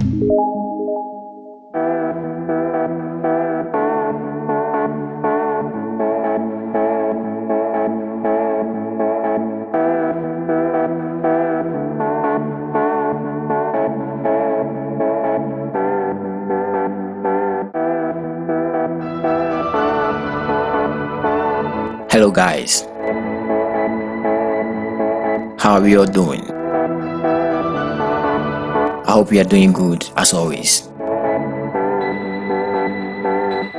Hello guys, how are we all doing? I hope we are doing good as always.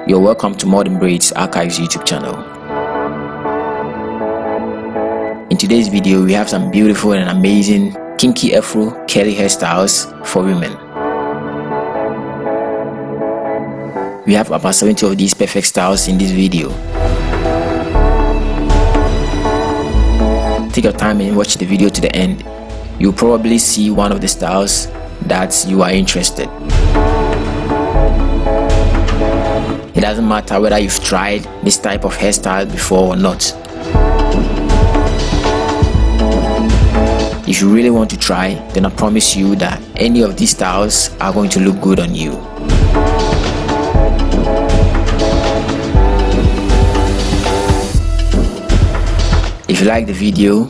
You're welcome to Modern Braids Archives YouTube channel. In today's video, we have some beautiful and amazing kinky afro curly hairstyles for women. We have about 70 of these perfect styles in this video. Take your time and watch the video to the end. You'll probably see one of the styles that you are interested. It doesn't matter whether you've tried this type of hairstyle before or not. If you really want to try, then I promise you that any of these styles are going to look good on you. If you like the video,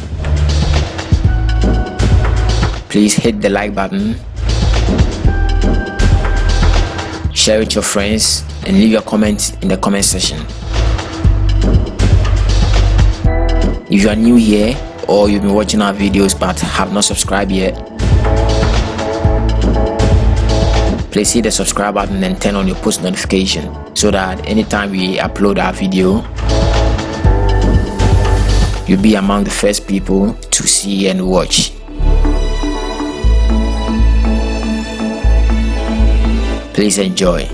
please hit the like button, share it with your friends, and leave your comments in the comment section. If you are new here or you've been watching our videos but have not subscribed yet, please hit the subscribe button and turn on your post notification so that anytime we upload our video, you'll be among the first people to see and watch. Please enjoy.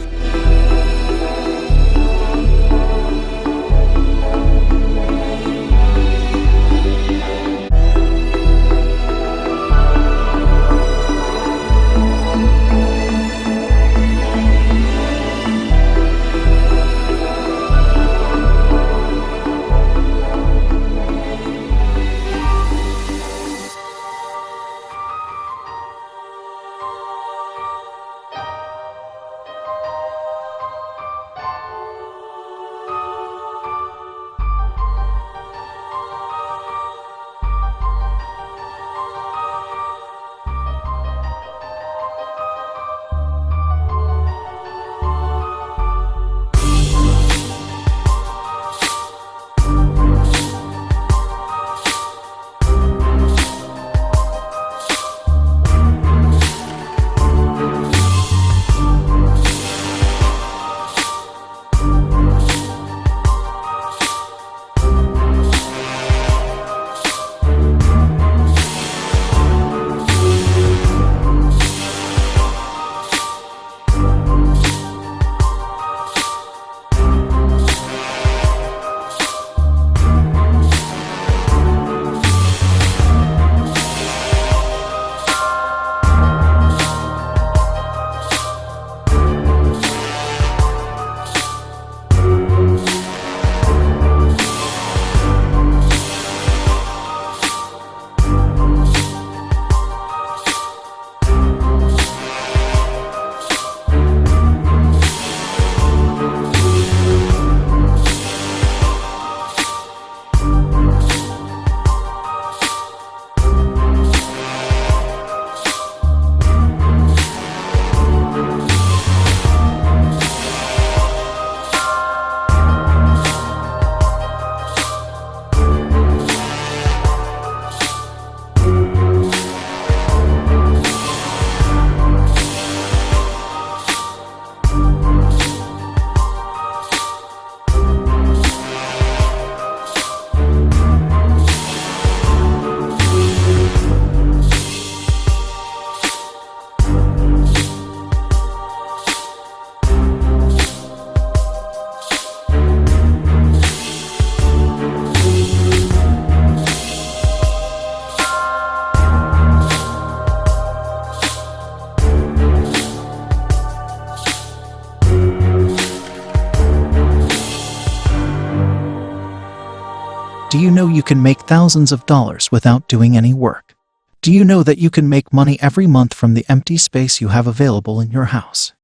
Do you know you can make thousands of dollars without doing any work? Do you know that you can make money every month from the empty space you have available in your house?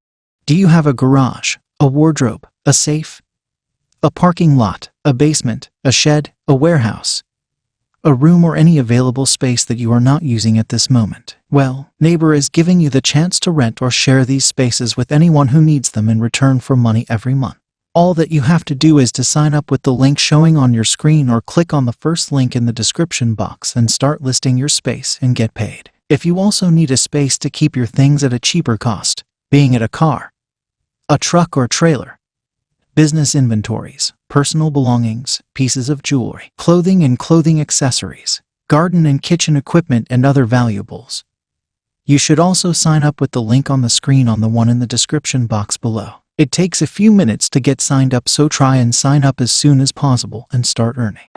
Do you have a garage, a wardrobe, a safe, a parking lot, a basement, a shed, a warehouse, a room, or any available space that you are not using at this moment? Well, Neighbor is giving you the chance to rent or share these spaces with anyone who needs them in return for money every month. All that you have to do is to sign up with the link showing on your screen or click on the first link in the description box and start listing your space and get paid. If you also need a space to keep your things at a cheaper cost, being it a car, a truck or trailer, business inventories, personal belongings, pieces of jewelry, clothing and clothing accessories, garden and kitchen equipment, and other valuables, you should also sign up with the link on the screen on the one in the description box below. It takes a few minutes to get signed up, so try and sign up as soon as possible and start earning.